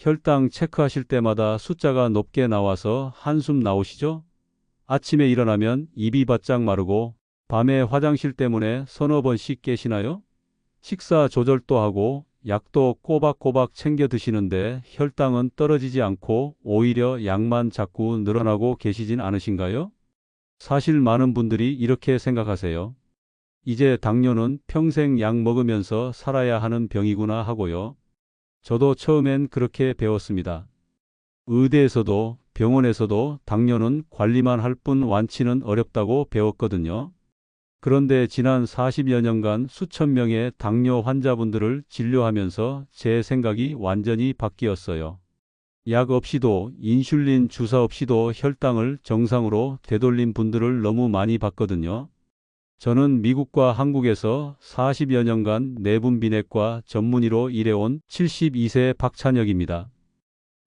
혈당 체크하실 때마다 숫자가 높게 나와서 한숨 나오시죠? 아침에 일어나면 입이 바짝 마르고 밤에 화장실 때문에 서너 번씩 깨시나요? 식사 조절도 하고 약도 꼬박꼬박 챙겨 드시는데 혈당은 떨어지지 않고 오히려 약만 자꾸 늘어나고 계시진 않으신가요? 사실 많은 분들이 이렇게 생각하세요. 이제 당뇨는 평생 약 먹으면서 살아야 하는 병이구나 하고요. 저도 처음엔 그렇게 배웠습니다. 의대에서도 병원에서도 당뇨는 관리만 할 뿐 완치는 어렵다고 배웠거든요. 그런데 지난 40여 년간 수천 명의 당뇨 환자분들을 진료하면서 제 생각이 완전히 바뀌었어요. 약 없이도 인슐린 주사 없이도 혈당을 정상으로 되돌린 분들을 너무 많이 봤거든요. 저는 미국과 한국에서 40여 년간 내분비내과 전문의로 일해온 72세 박찬혁입니다.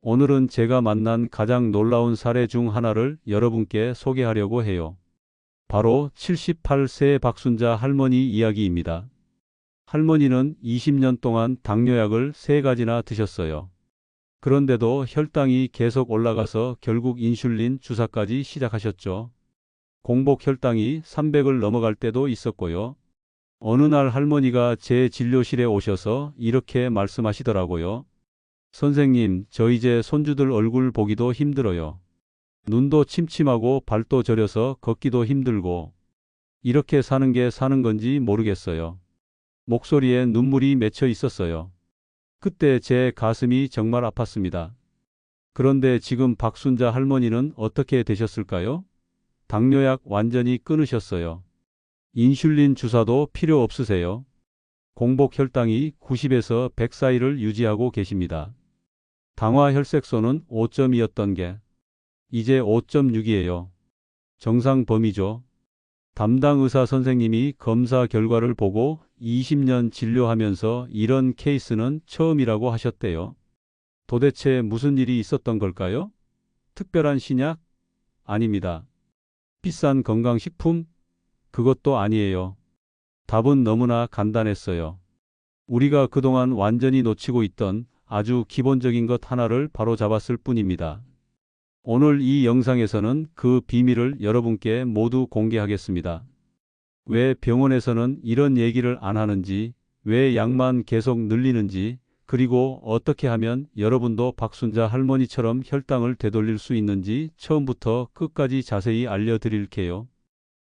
오늘은 제가 만난 가장 놀라운 사례 중 하나를 여러분께 소개하려고 해요. 바로 78세 박순자 할머니 이야기입니다. 할머니는 20년 동안 당뇨약을 3가지나 드셨어요. 그런데도 혈당이 계속 올라가서 결국 인슐린 주사까지 시작하셨죠. 공복 혈당이 300을 넘어갈 때도 있었고요. 어느 날 할머니가 제 진료실에 오셔서 이렇게 말씀하시더라고요. 선생님, 저 이제 손주들 얼굴 보기도 힘들어요. 눈도 침침하고 발도 저려서 걷기도 힘들고 이렇게 사는 게 사는 건지 모르겠어요. 목소리에 눈물이 맺혀 있었어요. 그때 제 가슴이 정말 아팠습니다. 그런데 지금 박순자 할머니는 어떻게 되셨을까요? 당뇨약 완전히 끊으셨어요. 인슐린 주사도 필요 없으세요. 공복 혈당이 90에서 100 사이를 유지하고 계십니다. 당화 혈색소는 5.2였던 게 이제 5.6이에요. 정상 범위죠. 담당 의사 선생님이 검사 결과를 보고 20년 진료하면서 이런 케이스는 처음이라고 하셨대요. 도대체 무슨 일이 있었던 걸까요? 특별한 신약? 아닙니다. 비싼 건강식품? 그것도 아니에요. 답은 너무나 간단했어요. 우리가 그동안 완전히 놓치고 있던 아주 기본적인 것 하나를 바로잡았을 뿐입니다. 오늘 이 영상에서는 그 비밀을 여러분께 모두 공개하겠습니다. 왜 병원에서는 이런 얘기를 안 하는지, 왜 약만 계속 늘리는지, 그리고 어떻게 하면 여러분도 박순자 할머니처럼 혈당을 되돌릴 수 있는지 처음부터 끝까지 자세히 알려드릴게요.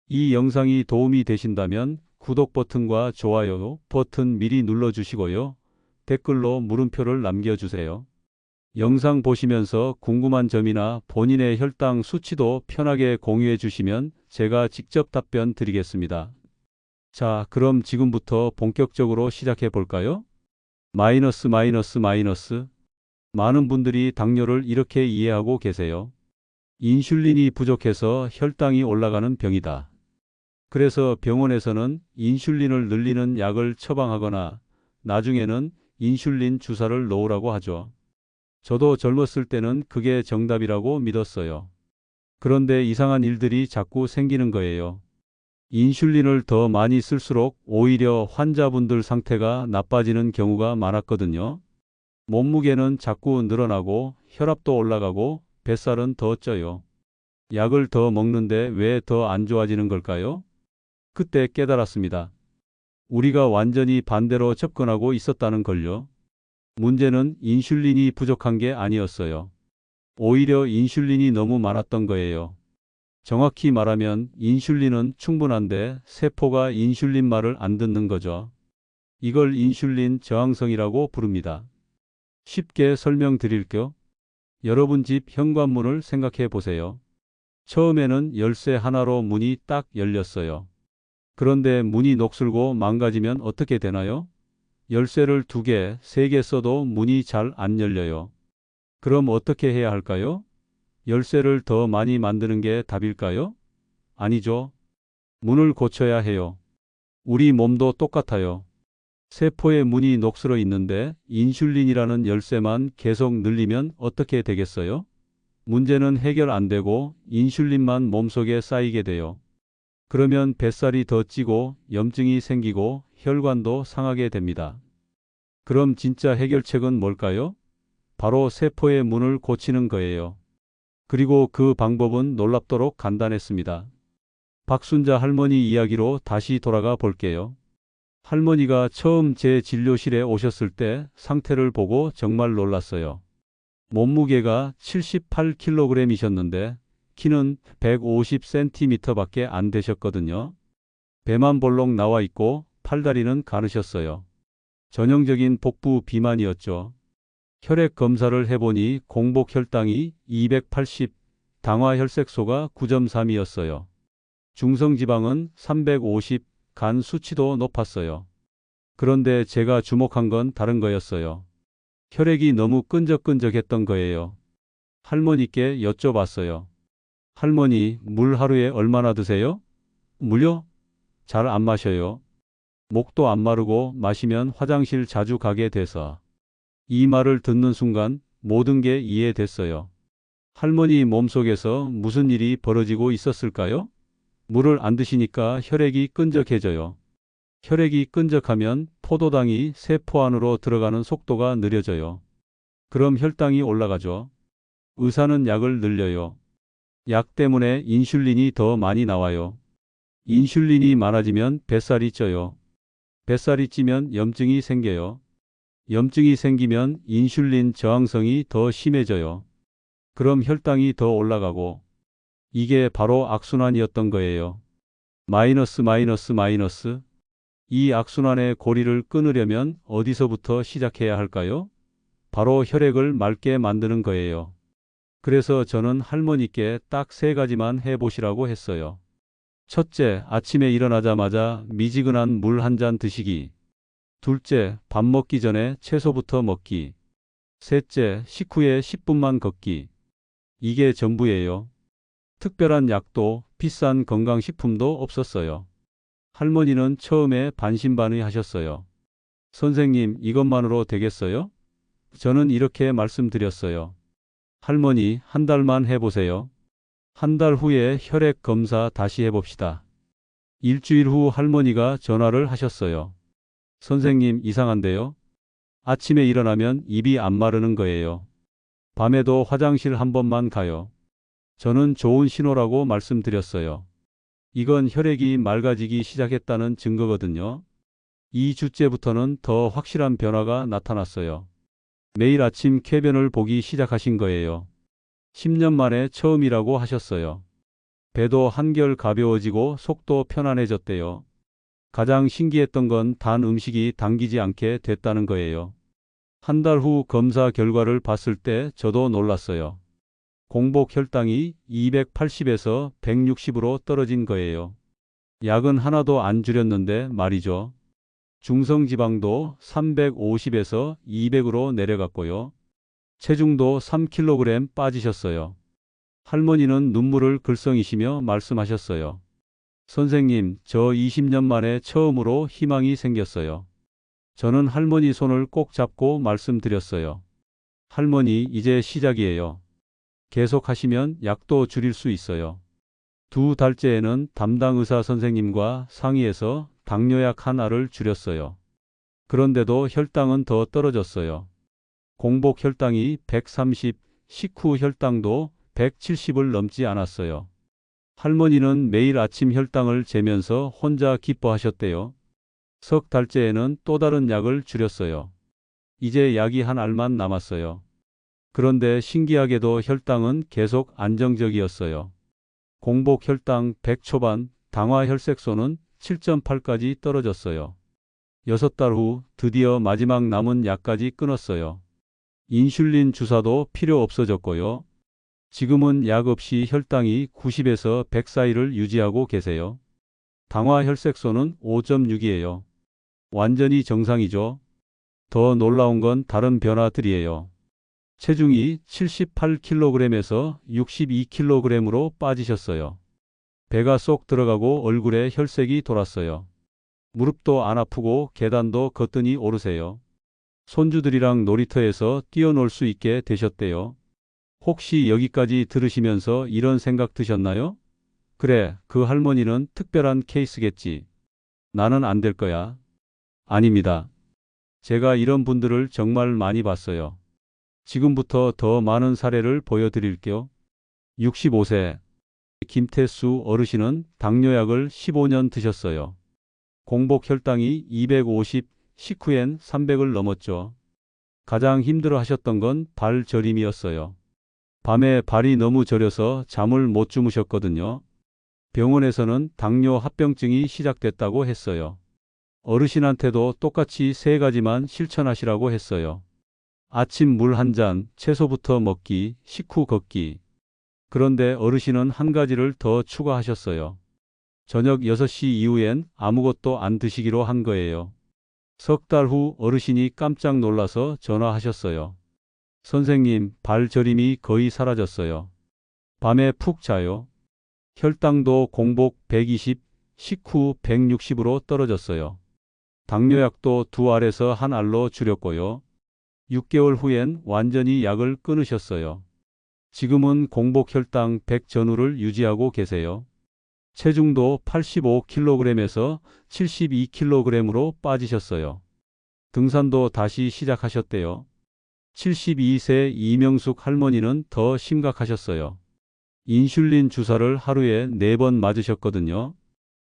이 영상이 도움이 되신다면 구독 버튼과 좋아요 버튼 미리 눌러주시고요. 댓글로 물음표를 남겨주세요. 영상 보시면서 궁금한 점이나 본인의 혈당 수치도 편하게 공유해 주시면 제가 직접 답변 드리겠습니다. 자, 그럼 지금부터 본격적으로 시작해 볼까요? 마이너스. 많은 분들이 당뇨를 이렇게 이해하고 계세요. 인슐린이 부족해서 혈당이 올라가는 병이다. 그래서 병원에서는 인슐린을 늘리는 약을 처방하거나 나중에는 인슐린 주사를 놓으라고 하죠. 저도 젊었을 때는 그게 정답이라고 믿었어요. 그런데 이상한 일들이 자꾸 생기는 거예요. 인슐린을 더 많이 쓸수록 오히려 환자분들 상태가 나빠지는 경우가 많았거든요. 몸무게는 자꾸 늘어나고 혈압도 올라가고 뱃살은 더 쪄요. 약을 더 먹는데 왜 더 안 좋아지는 걸까요? 그때 깨달았습니다. 우리가 완전히 반대로 접근하고 있었다는 걸요. 문제는 인슐린이 부족한 게 아니었어요. 오히려 인슐린이 너무 많았던 거예요. 정확히 말하면 인슐린은 충분한데 세포가 인슐린 말을 안 듣는 거죠. 이걸 인슐린 저항성이라고 부릅니다. 쉽게 설명드릴게요. 여러분 집 현관문을 생각해 보세요. 처음에는 열쇠 하나로 문이 딱 열렸어요. 그런데 문이 녹슬고 망가지면 어떻게 되나요? 열쇠를 2개, 3개 써도 문이 잘 안 열려요. 그럼 어떻게 해야 할까요? 열쇠를 더 많이 만드는 게 답일까요? 아니죠. 문을 고쳐야 해요. 우리 몸도 똑같아요. 세포의 문이 녹슬어 있는데 인슐린이라는 열쇠만 계속 늘리면 어떻게 되겠어요? 문제는 해결 안 되고 인슐린만 몸속에 쌓이게 돼요. 그러면 뱃살이 더 찌고 염증이 생기고 혈관도 상하게 됩니다. 그럼 진짜 해결책은 뭘까요? 바로 세포의 문을 고치는 거예요. 그리고 그 방법은 놀랍도록 간단했습니다. 박순자 할머니 이야기로 다시 돌아가 볼게요. 할머니가 처음 제 진료실에 오셨을 때 상태를 보고 정말 놀랐어요. 몸무게가 78kg이셨는데 키는 150cm밖에 안 되셨거든요. 배만 볼록 나와 있고 팔다리는 가느셨어요. 전형적인 복부 비만이었죠. 혈액 검사를 해보니 공복 혈당이 280, 당화 혈색소가 9.3이었어요. 중성지방은 350, 간 수치도 높았어요. 그런데 제가 주목한 건 다른 거였어요. 혈액이 너무 끈적끈적했던 거예요. 할머니께 여쭤봤어요. 할머니, 물 하루에 얼마나 드세요? 물요? 잘 안 마셔요. 목도 안 마르고 마시면 화장실 자주 가게 돼서. 이 말을 듣는 순간 모든 게 이해됐어요. 할머니 몸속에서 무슨 일이 벌어지고 있었을까요? 물을 안 드시니까 혈액이 끈적해져요. 혈액이 끈적하면 포도당이 세포 안으로 들어가는 속도가 느려져요. 그럼 혈당이 올라가죠. 의사는 약을 늘려요. 약 때문에 인슐린이 더 많이 나와요. 인슐린이 많아지면 뱃살이 쪄요. 뱃살이 찌면 염증이 생겨요. 염증이 생기면 인슐린 저항성이 더 심해져요. 그럼 혈당이 더 올라가고, 이게 바로 악순환이었던 거예요. 마이너스 마이너스 마이너스. 이 악순환의 고리를 끊으려면 어디서부터 시작해야 할까요? 바로 혈액을 맑게 만드는 거예요. 그래서 저는 할머니께 딱 3가지만 해보시라고 했어요. 첫째, 아침에 일어나자마자 미지근한 물 한 잔 드시기. 둘째, 밥 먹기 전에 채소부터 먹기. 셋째, 식후에 10분만 걷기. 이게 전부예요. 특별한 약도 비싼 건강식품도 없었어요. 할머니는 처음에 반신반의하셨어요. 선생님, 이것만으로 되겠어요? 저는 이렇게 말씀드렸어요. 할머니, 한 달만 해보세요. 한 달 후에 혈액 검사 다시 해봅시다. 일주일 후 할머니가 전화를 하셨어요. 선생님, 이상한데요? 아침에 일어나면 입이 안 마르는 거예요. 밤에도 화장실 한 번만 가요. 저는 좋은 신호라고 말씀드렸어요. 이건 혈액이 맑아지기 시작했다는 증거거든요. 2주째부터는 더 확실한 변화가 나타났어요. 매일 아침 쾌변을 보기 시작하신 거예요. 10년 만에 처음이라고 하셨어요. 배도 한결 가벼워지고 속도 편안해졌대요. 가장 신기했던 건 단 음식이 당기지 않게 됐다는 거예요. 한 달 후 검사 결과를 봤을 때 저도 놀랐어요. 공복 혈당이 280에서 160으로 떨어진 거예요. 약은 하나도 안 줄였는데 말이죠. 중성지방도 350에서 200으로 내려갔고요. 체중도 3kg 빠지셨어요. 할머니는 눈물을 글썽이시며 말씀하셨어요. 선생님, 저 20년 만에 처음으로 희망이 생겼어요. 저는 할머니 손을 꼭 잡고 말씀드렸어요. 할머니, 이제 시작이에요. 계속 하시면 약도 줄일 수 있어요. 2달째에는 담당 의사 선생님과 상의해서 당뇨약 하나를 줄였어요. 그런데도 혈당은 더 떨어졌어요. 공복 혈당이 130, 식후 혈당도 170을 넘지 않았어요. 할머니는 매일 아침 혈당을 재면서 혼자 기뻐하셨대요. 3달째에는 또 다른 약을 줄였어요. 이제 약이 한 알만 남았어요. 그런데 신기하게도 혈당은 계속 안정적이었어요. 공복 혈당 100 초반, 당화 혈색소는 7.8까지 떨어졌어요. 6달 후 드디어 마지막 남은 약까지 끊었어요. 인슐린 주사도 필요 없어졌고요. 지금은 약 없이 혈당이 90에서 100 사이를 유지하고 계세요. 당화 혈색소는 5.6이에요. 완전히 정상이죠. 더 놀라운 건 다른 변화들이에요. 체중이 78kg에서 62kg으로 빠지셨어요. 배가 쏙 들어가고 얼굴에 혈색이 돌았어요. 무릎도 안 아프고 계단도 거뜬히 오르세요. 손주들이랑 놀이터에서 뛰어놀 수 있게 되셨대요. 혹시 여기까지 들으시면서 이런 생각 드셨나요? 그래, 그 할머니는 특별한 케이스겠지. 나는 안 될 거야. 아닙니다. 제가 이런 분들을 정말 많이 봤어요. 지금부터 더 많은 사례를 보여드릴게요. 65세 김태수 어르신은 당뇨약을 15년 드셨어요. 공복 혈당이 250, 식후엔 300을 넘었죠. 가장 힘들어 하셨던 건 발 저림이었어요. 밤에 발이 너무 저려서 잠을 못 주무셨거든요. 병원에서는 당뇨 합병증이 시작됐다고 했어요. 어르신한테도 똑같이 세 가지만 실천하시라고 했어요. 아침 물 한 잔, 채소부터 먹기, 식후 걷기. 그런데 어르신은 한 가지를 더 추가하셨어요. 저녁 6시 이후엔 아무것도 안 드시기로 한 거예요. 석 달 후 어르신이 깜짝 놀라서 전화하셨어요. 선생님, 발 저림이 거의 사라졌어요. 밤에 푹 자요. 혈당도 공복 120, 식후 160으로 떨어졌어요. 당뇨약도 2알에서 1알로 줄였고요. 6개월 후엔 완전히 약을 끊으셨어요. 지금은 공복 혈당 100 전후를 유지하고 계세요. 체중도 85kg에서 72kg으로 빠지셨어요. 등산도 다시 시작하셨대요. 72세 이명숙 할머니는 더 심각하셨어요. 인슐린 주사를 하루에 4번 맞으셨거든요.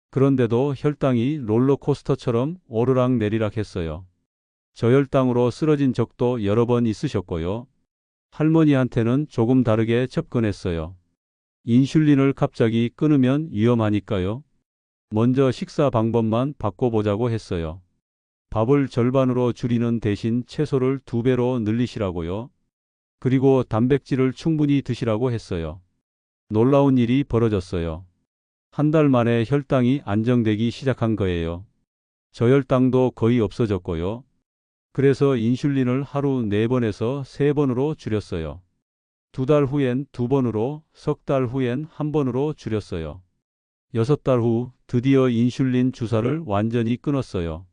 그런데도 혈당이 롤러코스터처럼 오르락내리락 했어요. 저혈당으로 쓰러진 적도 여러 번 있으셨고요. 할머니한테는 조금 다르게 접근했어요. 인슐린을 갑자기 끊으면 위험하니까요. 먼저 식사 방법만 바꿔보자고 했어요. 밥을 절반으로 줄이는 대신 채소를 2배로 늘리시라고요. 그리고 단백질을 충분히 드시라고 했어요. 놀라운 일이 벌어졌어요. 한 달 만에 혈당이 안정되기 시작한 거예요. 저혈당도 거의 없어졌고요. 그래서 인슐린을 하루 4번에서 3번으로 줄였어요. 2달 후엔 2번으로, 석 달 후엔 1번으로 줄였어요. 6달 후 드디어 인슐린 주사를 완전히 끊었어요.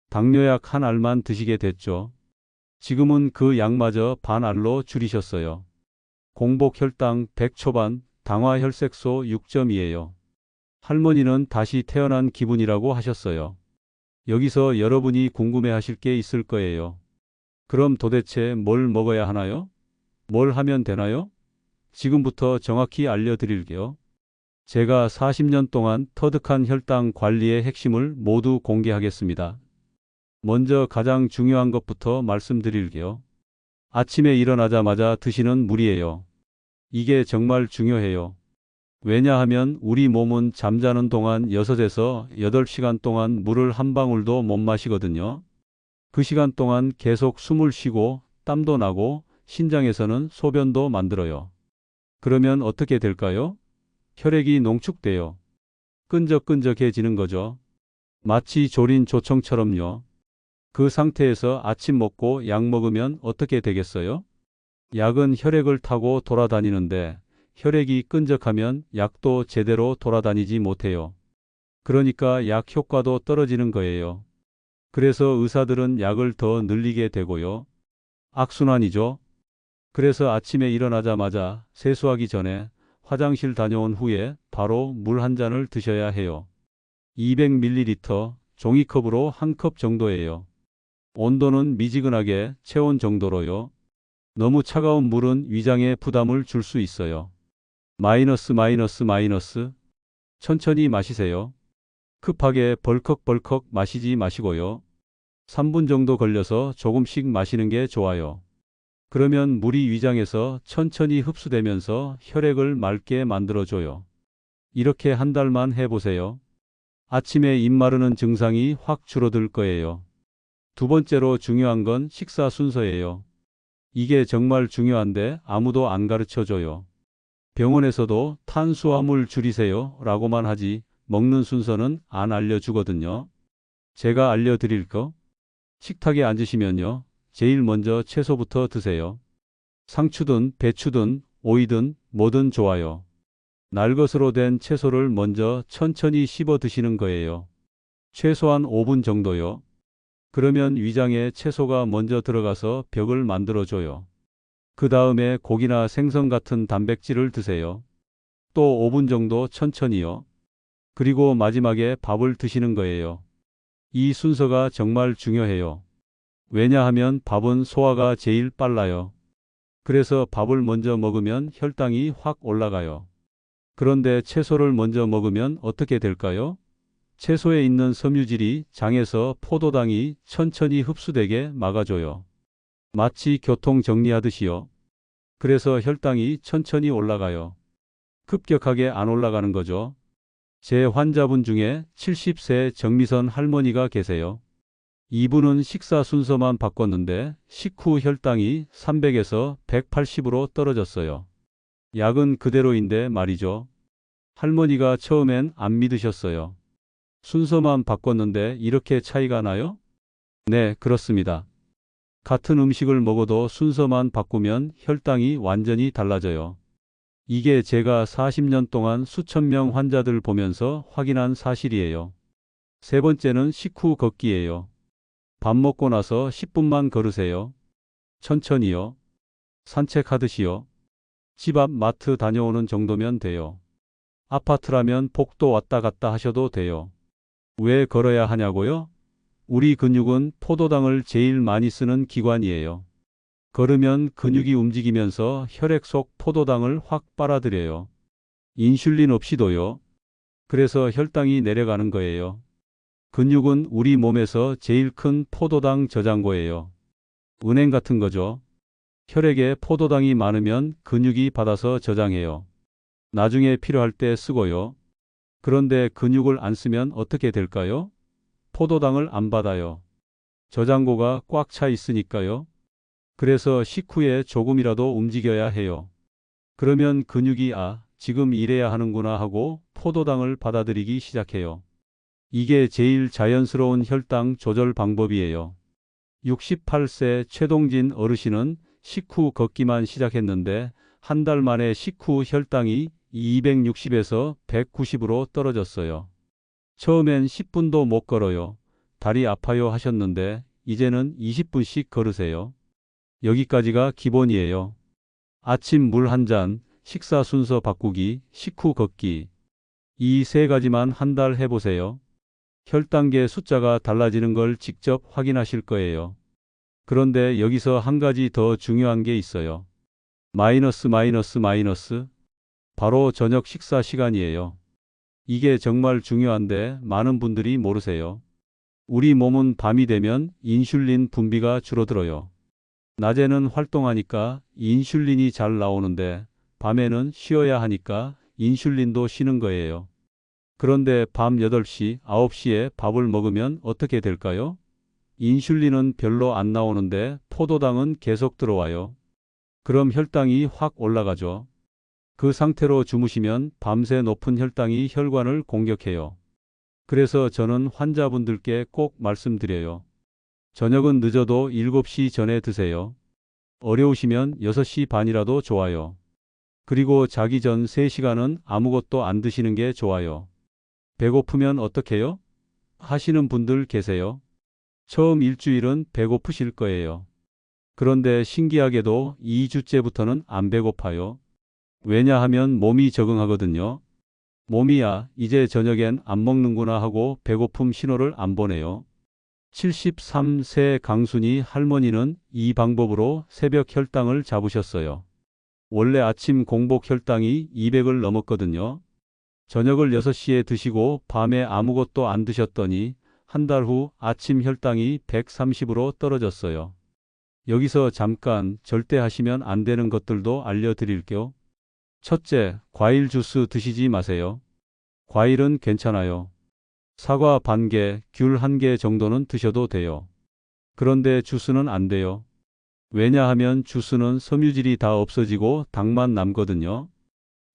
당뇨약 1알만 드시게 됐죠. 지금은 그 약마저 반알로 줄이셨어요. 공복 혈당 100 초반, 당화 혈색소 6점이에요. 할머니는 다시 태어난 기분이라고 하셨어요. 여기서 여러분이 궁금해하실 게 있을 거예요. 그럼 도대체 뭘 먹어야 하나요? 뭘 하면 되나요? 지금부터 정확히 알려드릴게요. 제가 40년 동안 터득한 혈당 관리의 핵심을 모두 공개하겠습니다. 먼저 가장 중요한 것부터 말씀드릴게요. 아침에 일어나자마자 드시는 물이에요. 이게 정말 중요해요. 왜냐하면 우리 몸은 잠자는 동안 6에서 8시간 동안 물을 한 방울도 못 마시거든요. 그 시간 동안 계속 숨을 쉬고 땀도 나고 신장에서는 소변도 만들어요. 그러면 어떻게 될까요? 혈액이 농축돼요. 끈적끈적해지는 거죠. 마치 졸인 조청처럼요. 그 상태에서 아침 먹고 약 먹으면 어떻게 되겠어요? 약은 혈액을 타고 돌아다니는데 혈액이 끈적하면 약도 제대로 돌아다니지 못해요. 그러니까 약 효과도 떨어지는 거예요. 그래서 의사들은 약을 더 늘리게 되고요. 악순환이죠. 그래서 아침에 일어나자마자 세수하기 전에 화장실 다녀온 후에 바로 물 한 잔을 드셔야 해요. 200ml 종이컵으로 한 컵 정도예요. 온도는 미지근하게 체온 정도로요. 너무 차가운 물은 위장에 부담을 줄 수 있어요. 마이너스. 천천히 마시세요. 급하게 벌컥벌컥 마시지 마시고요. 3분 정도 걸려서 조금씩 마시는 게 좋아요. 그러면 물이 위장에서 천천히 흡수되면서 혈액을 맑게 만들어줘요. 이렇게 한 달만 해보세요. 아침에 입 마르는 증상이 확 줄어들 거예요. 두 번째로 중요한 건 식사 순서예요. 이게 정말 중요한데 아무도 안 가르쳐줘요. 병원에서도 탄수화물 줄이세요 라고만 하지 먹는 순서는 안 알려주거든요. 제가 알려드릴 거? 식탁에 앉으시면요. 제일 먼저 채소부터 드세요. 상추든 배추든 오이든 뭐든 좋아요. 날것으로 된 채소를 먼저 천천히 씹어 드시는 거예요. 최소한 5분 정도요. 그러면 위장에 채소가 먼저 들어가서 벽을 만들어줘요. 그 다음에 고기나 생선 같은 단백질을 드세요. 또 5분 정도 천천히요. 그리고 마지막에 밥을 드시는 거예요. 이 순서가 정말 중요해요. 왜냐하면 밥은 소화가 제일 빨라요. 그래서 밥을 먼저 먹으면 혈당이 확 올라가요. 그런데 채소를 먼저 먹으면 어떻게 될까요? 채소에 있는 섬유질이 장에서 포도당이 천천히 흡수되게 막아줘요. 마치 교통 정리하듯이요. 그래서 혈당이 천천히 올라가요. 급격하게 안 올라가는 거죠. 제 환자분 중에 70세 정미선 할머니가 계세요. 이분은 식사 순서만 바꿨는데 식후 혈당이 300에서 180으로 떨어졌어요. 약은 그대로인데 말이죠. 할머니가 처음엔 안 믿으셨어요. 순서만 바꿨는데 이렇게 차이가 나요? 네, 그렇습니다. 같은 음식을 먹어도 순서만 바꾸면 혈당이 완전히 달라져요. 이게 제가 40년 동안 수천 명 환자들 보면서 확인한 사실이에요. 세 번째는 식후 걷기예요. 밥 먹고 나서 10분만 걸으세요. 천천히요. 산책하듯이요. 집 앞 마트 다녀오는 정도면 돼요. 아파트라면 복도 왔다 갔다 하셔도 돼요. 왜 걸어야 하냐고요? 우리 근육은 포도당을 제일 많이 쓰는 기관이에요. 걸으면 근육이 움직이면서 혈액 속 포도당을 확 빨아들여요. 인슐린 없이도요. 그래서 혈당이 내려가는 거예요. 근육은 우리 몸에서 제일 큰 포도당 저장고예요. 은행 같은 거죠. 혈액에 포도당이 많으면 근육이 받아서 저장해요. 나중에 필요할 때 쓰고요. 그런데 근육을 안 쓰면 어떻게 될까요? 포도당을 안 받아요. 저장고가 꽉 차 있으니까요. 그래서 식후에 조금이라도 움직여야 해요. 그러면 근육이 지금 일해야 하는구나 하고 포도당을 받아들이기 시작해요. 이게 제일 자연스러운 혈당 조절 방법이에요. 68세 최동진 어르신은 식후 걷기만 시작했는데 한 달 만에 식후 혈당이 260에서 190으로 떨어졌어요. 처음엔 10분도 못 걸어요. 다리 아파요 하셨는데 이제는 20분씩 걸으세요. 여기까지가 기본이에요. 아침 물 한 잔, 식사 순서 바꾸기, 식후 걷기. 이 세 가지만 한 달 해보세요. 혈당계 숫자가 달라지는 걸 직접 확인하실 거예요. 그런데 여기서 한 가지 더 중요한 게 있어요. 마이너스 마이너스 마이너스. 바로 저녁 식사 시간이에요. 이게 정말 중요한데 많은 분들이 모르세요. 우리 몸은 밤이 되면 인슐린 분비가 줄어들어요. 낮에는 활동하니까 인슐린이 잘 나오는데 밤에는 쉬어야 하니까 인슐린도 쉬는 거예요. 그런데 밤 8시, 9시에 밥을 먹으면 어떻게 될까요? 인슐린은 별로 안 나오는데 포도당은 계속 들어와요. 그럼 혈당이 확 올라가죠. 그 상태로 주무시면 밤새 높은 혈당이 혈관을 공격해요. 그래서 저는 환자분들께 꼭 말씀드려요. 저녁은 늦어도 7시 전에 드세요. 어려우시면 6시 반이라도 좋아요. 그리고 자기 전 3시간은 아무것도 안 드시는 게 좋아요. 배고프면 어떡해요? 하시는 분들 계세요. 처음 일주일은 배고프실 거예요. 그런데 신기하게도 2주째부터는 안 배고파요. 왜냐하면 몸이 적응하거든요. 몸이 이제 저녁엔 안 먹는구나 하고 배고픔 신호를 안 보내요. 73세 강순이 할머니는 이 방법으로 새벽 혈당을 잡으셨어요. 원래 아침 공복 혈당이 200을 넘었거든요. 저녁을 6시에 드시고 밤에 아무것도 안 드셨더니 한 달 후 아침 혈당이 130으로 떨어졌어요. 여기서 잠깐 절대 하시면 안 되는 것들도 알려드릴게요. 첫째, 과일 주스 드시지 마세요. 과일은 괜찮아요. 사과 반 개, 귤 한 개 정도는 드셔도 돼요. 그런데 주스는 안 돼요. 왜냐하면 주스는 섬유질이 다 없어지고 당만 남거든요.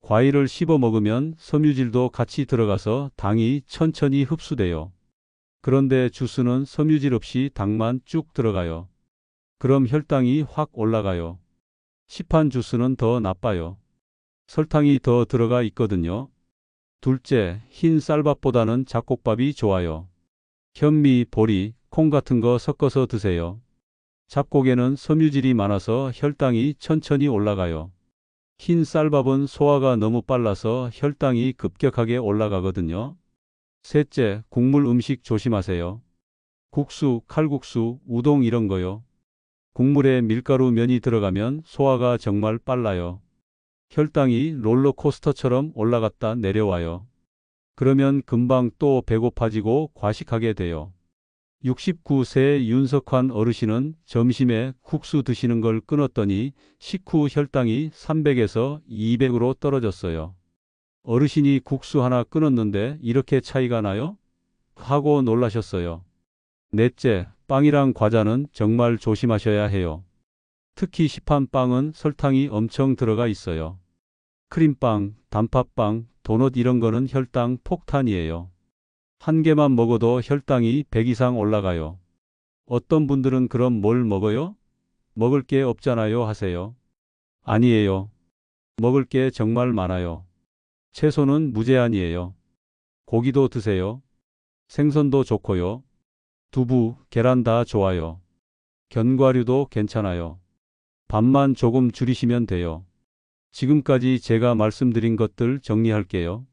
과일을 씹어 먹으면 섬유질도 같이 들어가서 당이 천천히 흡수돼요. 그런데 주스는 섬유질 없이 당만 쭉 들어가요. 그럼 혈당이 확 올라가요. 시판 주스는 더 나빠요. 설탕이 더 들어가 있거든요. 둘째, 흰 쌀밥보다는 잡곡밥이 좋아요. 현미, 보리, 콩 같은 거 섞어서 드세요. 잡곡에는 섬유질이 많아서 혈당이 천천히 올라가요. 흰 쌀밥은 소화가 너무 빨라서 혈당이 급격하게 올라가거든요. 셋째, 국물 음식 조심하세요. 국수, 칼국수, 우동 이런 거요. 국물에 밀가루 면이 들어가면 소화가 정말 빨라요. 혈당이 롤러코스터처럼 올라갔다 내려와요. 그러면 금방 또 배고파지고 과식하게 돼요. 69세 윤석환 어르신은 점심에 국수 드시는 걸 끊었더니 식후 혈당이 300에서 200으로 떨어졌어요. 어르신이 국수 하나 끊었는데 이렇게 차이가 나요? 하고 놀라셨어요. 넷째, 빵이랑 과자는 정말 조심하셔야 해요. 특히 시판 빵은 설탕이 엄청 들어가 있어요. 크림빵, 단팥빵, 도넛 이런 거는 혈당 폭탄이에요. 한 개만 먹어도 혈당이 100 이상 올라가요. 어떤 분들은 그럼 뭘 먹어요? 먹을 게 없잖아요 하세요. 아니에요. 먹을 게 정말 많아요. 채소는 무제한이에요. 고기도 드세요. 생선도 좋고요. 두부, 계란 다 좋아요. 견과류도 괜찮아요. 밥만 조금 줄이시면 돼요. 지금까지 제가 말씀드린 것들 정리할게요.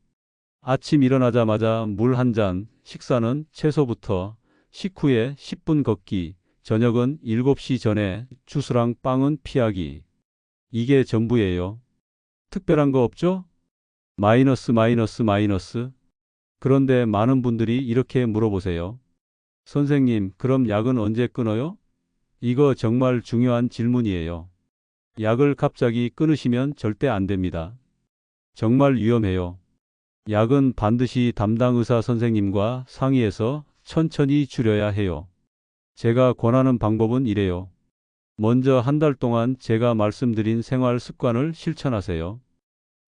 아침 일어나자마자 물 한 잔, 식사는 채소부터, 식후에 10분 걷기, 저녁은 7시 전에 주스랑 빵은 피하기. 이게 전부예요. 특별한 거 없죠? 마이너스 마이너스 마이너스. 그런데 많은 분들이 이렇게 물어보세요. 선생님, 그럼 약은 언제 끊어요? 이거 정말 중요한 질문이에요. 약을 갑자기 끊으시면 절대 안 됩니다. 정말 위험해요. 약은 반드시 담당 의사 선생님과 상의해서 천천히 줄여야 해요. 제가 권하는 방법은 이래요. 먼저 한 달 동안 제가 말씀드린 생활 습관을 실천하세요.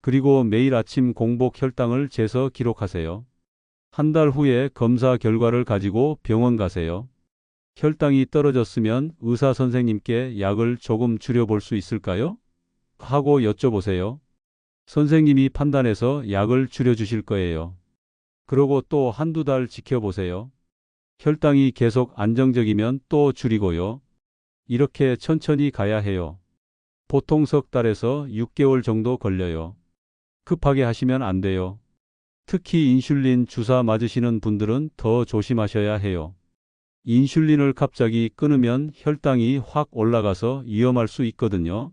그리고 매일 아침 공복 혈당을 재서 기록하세요. 한 달 후에 검사 결과를 가지고 병원 가세요. 혈당이 떨어졌으면 의사 선생님께 약을 조금 줄여볼 수 있을까요? 하고 여쭤보세요. 선생님이 판단해서 약을 줄여주실 거예요. 그러고 또 한두 달 지켜보세요. 혈당이 계속 안정적이면 또 줄이고요. 이렇게 천천히 가야 해요. 보통 석 달에서 6개월 정도 걸려요. 급하게 하시면 안 돼요. 특히 인슐린 주사 맞으시는 분들은 더 조심하셔야 해요. 인슐린을 갑자기 끊으면 혈당이 확 올라가서 위험할 수 있거든요.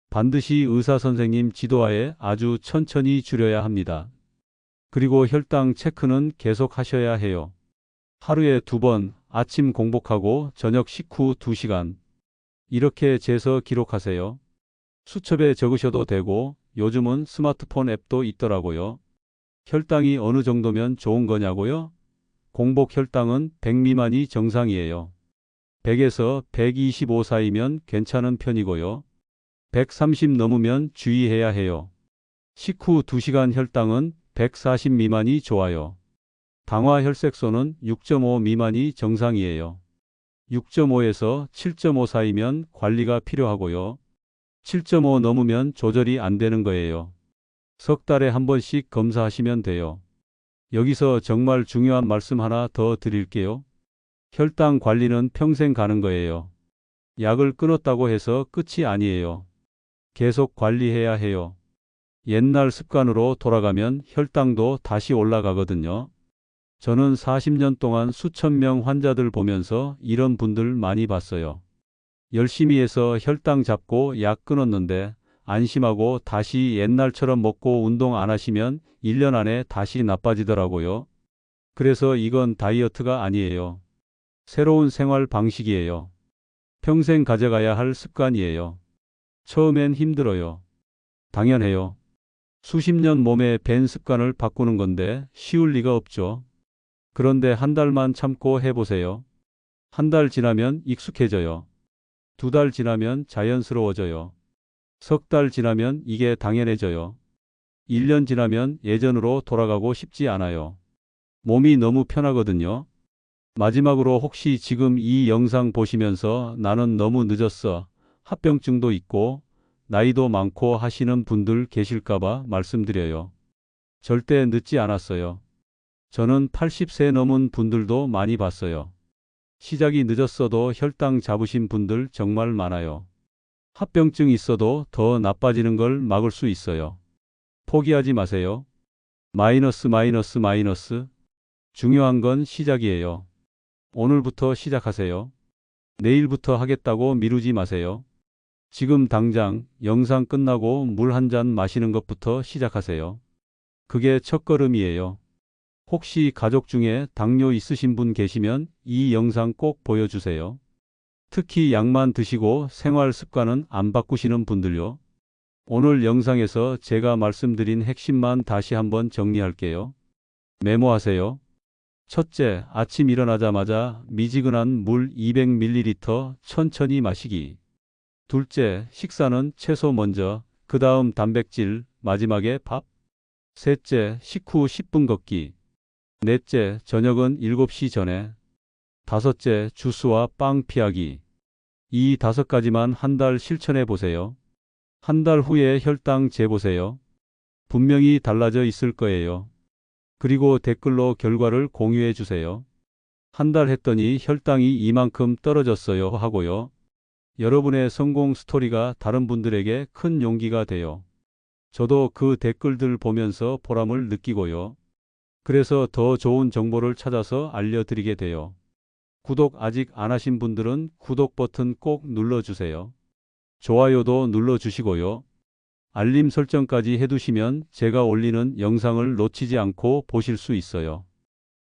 반드시 의사 선생님 지도하에 아주 천천히 줄여야 합니다. 그리고 혈당 체크는 계속 하셔야 해요. 하루에 2번, 아침 공복하고 저녁 식후 2시간. 이렇게 재서 기록하세요. 수첩에 적으셔도 되고 요즘은 스마트폰 앱도 있더라고요. 혈당이 어느 정도면 좋은 거냐고요? 공복 혈당은 100 미만이 정상이에요. 100에서 125 사이면 괜찮은 편이고요. 130 넘으면 주의해야 해요. 식후 2시간 혈당은 140 미만이 좋아요. 당화 혈색소는 6.5 미만이 정상이에요. 6.5에서 7.5 사이면 관리가 필요하고요. 7.5 넘으면 조절이 안 되는 거예요. 석 달에 한 번씩 검사하시면 돼요. 여기서 정말 중요한 말씀 하나 더 드릴게요. 혈당 관리는 평생 가는 거예요. 약을 끊었다고 해서 끝이 아니에요. 계속 관리해야 해요. 옛날 습관으로 돌아가면 혈당도 다시 올라가거든요. 저는 40년 동안 수천 명 환자들 보면서 이런 분들 많이 봤어요. 열심히 해서 혈당 잡고 약 끊었는데 안심하고 다시 옛날처럼 먹고 운동 안 하시면 1년 안에 다시 나빠지더라고요. 그래서 이건 다이어트가 아니에요. 새로운 생활 방식이에요. 평생 가져가야 할 습관이에요. 처음엔 힘들어요. 당연해요. 수십 년 몸에 밴 습관을 바꾸는 건데 쉬울 리가 없죠. 그런데 한 달만 참고 해보세요. 한 달 지나면 익숙해져요. 2달 지나면 자연스러워져요. 석 달 지나면 이게 당연해져요. 1년 지나면 예전으로 돌아가고 싶지 않아요. 몸이 너무 편하거든요. 마지막으로 혹시 지금 이 영상 보시면서 나는 너무 늦었어, 합병증도 있고 나이도 많고 하시는 분들 계실까봐 말씀드려요. 절대 늦지 않았어요. 저는 80세 넘은 분들도 많이 봤어요. 시작이 늦었어도 혈당 잡으신 분들 정말 많아요. 합병증 있어도 더 나빠지는 걸 막을 수 있어요. 포기하지 마세요. 마이너스 마이너스 마이너스. 중요한 건 시작이에요. 오늘부터 시작하세요. 내일부터 하겠다고 미루지 마세요. 지금 당장 영상 끝나고 물 한 잔 마시는 것부터 시작하세요. 그게 첫걸음이에요. 혹시 가족 중에 당뇨 있으신 분 계시면 이 영상 꼭 보여주세요. 특히 약만 드시고 생활 습관은 안 바꾸시는 분들요. 오늘 영상에서 제가 말씀드린 핵심만 다시 한번 정리할게요. 메모하세요. 첫째, 아침 일어나자마자 미지근한 물 200ml 천천히 마시기. 둘째, 식사는 채소 먼저, 그 다음 단백질, 마지막에 밥. 셋째, 식후 10분 걷기. 넷째, 저녁은 7시 전에. 다섯째, 주스와 빵 피하기. 이 5가지만 한 달 실천해 보세요. 한 달 후에 혈당 재보세요. 분명히 달라져 있을 거예요. 그리고 댓글로 결과를 공유해 주세요. 한 달 했더니 혈당이 이만큼 떨어졌어요 하고요. 여러분의 성공 스토리가 다른 분들에게 큰 용기가 돼요. 저도 그 댓글들 보면서 보람을 느끼고요. 그래서 더 좋은 정보를 찾아서 알려드리게 돼요. 구독 아직 안 하신 분들은 구독 버튼 꼭 눌러주세요. 좋아요도 눌러주시고요. 알림 설정까지 해두시면 제가 올리는 영상을 놓치지 않고 보실 수 있어요.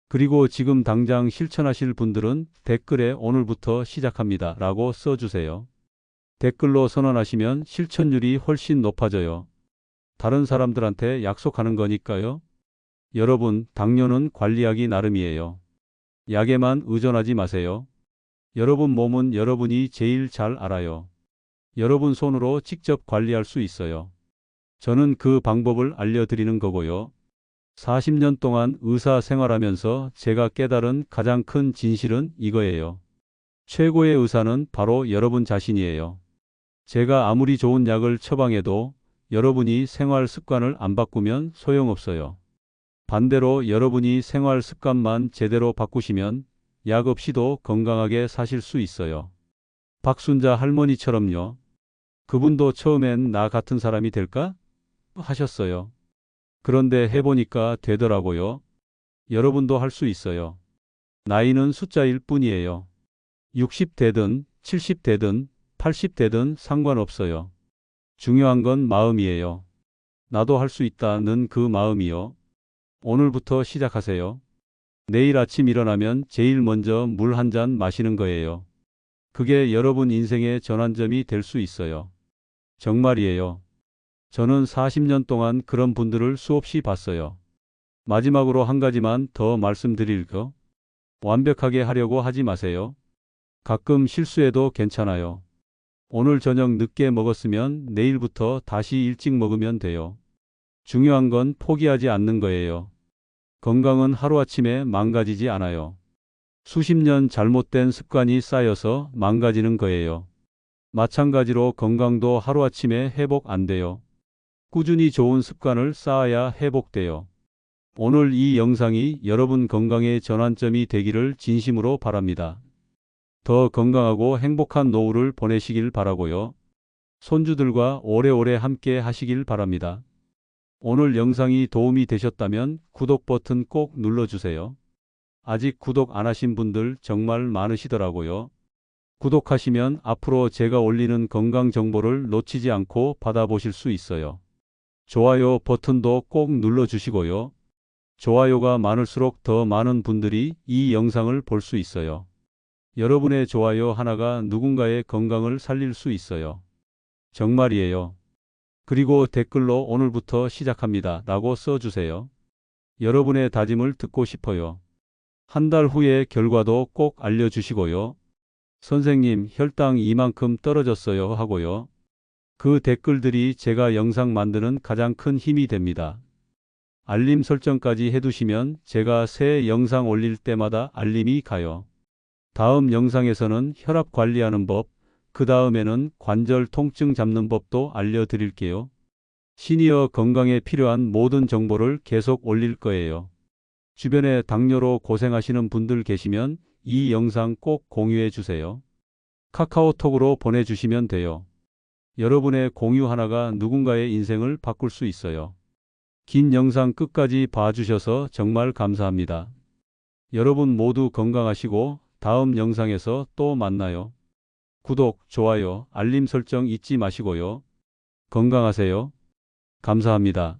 그리고 지금 당장 실천하실 분들은 댓글에 오늘부터 시작합니다 라고 써주세요. 댓글로 선언하시면 실천율이 훨씬 높아져요. 다른 사람들한테 약속하는 거니까요. 여러분, 당뇨는 관리하기 나름이에요. 약에만 의존하지 마세요. 여러분 몸은 여러분이 제일 잘 알아요. 여러분 손으로 직접 관리할 수 있어요. 저는 그 방법을 알려드리는 거고요. 40년 동안 의사 생활하면서 제가 깨달은 가장 큰 진실은 이거예요. 최고의 의사는 바로 여러분 자신이에요. 제가 아무리 좋은 약을 처방해도 여러분이 생활 습관을 안 바꾸면 소용없어요. 반대로 여러분이 생활 습관만 제대로 바꾸시면 약 없이도 건강하게 사실 수 있어요. 박순자 할머니처럼요. 그분도 처음엔 나 같은 사람이 될까? 하셨어요. 그런데 해보니까 되더라고요. 여러분도 할 수 있어요. 나이는 숫자일 뿐이에요. 60대든 70대든 80대든 상관없어요. 중요한 건 마음이에요. 나도 할 수 있다는 그 마음이요. 오늘부터 시작하세요. 내일 아침 일어나면 제일 먼저 물 한 잔 마시는 거예요. 그게 여러분 인생의 전환점이 될 수 있어요. 정말이에요. 저는 40년 동안 그런 분들을 수없이 봤어요. 마지막으로 한 가지만 더 말씀드릴 거. 완벽하게 하려고 하지 마세요. 가끔 실수해도 괜찮아요. 오늘 저녁 늦게 먹었으면 내일부터 다시 일찍 먹으면 돼요. 중요한 건 포기하지 않는 거예요. 건강은 하루아침에 망가지지 않아요. 수십 년 잘못된 습관이 쌓여서 망가지는 거예요. 마찬가지로 건강도 하루아침에 회복 안 돼요. 꾸준히 좋은 습관을 쌓아야 회복돼요. 오늘 이 영상이 여러분 건강의 전환점이 되기를 진심으로 바랍니다. 더 건강하고 행복한 노후를 보내시길 바라고요. 손주들과 오래오래 함께 하시길 바랍니다. 오늘 영상이 도움이 되셨다면 구독 버튼 꼭 눌러주세요. 아직 구독 안 하신 분들 정말 많으시더라고요. 구독하시면 앞으로 제가 올리는 건강 정보를 놓치지 않고 받아보실 수 있어요. 좋아요 버튼도 꼭 눌러주시고요. 좋아요가 많을수록 더 많은 분들이 이 영상을 볼 수 있어요. 여러분의 좋아요 하나가 누군가의 건강을 살릴 수 있어요. 정말이에요. 그리고 댓글로 오늘부터 시작합니다 라고 써주세요. 여러분의 다짐을 듣고 싶어요. 한 달 후에 결과도 꼭 알려주시고요. 선생님, 혈당 이만큼 떨어졌어요 하고요. 그 댓글들이 제가 영상 만드는 가장 큰 힘이 됩니다. 알림 설정까지 해두시면 제가 새 영상 올릴 때마다 알림이 가요. 다음 영상에서는 혈압 관리하는 법, 그 다음에는 관절 통증 잡는 법도 알려드릴게요. 시니어 건강에 필요한 모든 정보를 계속 올릴 거예요. 주변에 당뇨로 고생하시는 분들 계시면 이 영상 꼭 공유해 주세요. 카카오톡으로 보내주시면 돼요. 여러분의 공유 하나가 누군가의 인생을 바꿀 수 있어요. 긴 영상 끝까지 봐주셔서 정말 감사합니다. 여러분 모두 건강하시고 다음 영상에서 또 만나요. 구독, 좋아요, 알림 설정 잊지 마시고요. 건강하세요. 감사합니다.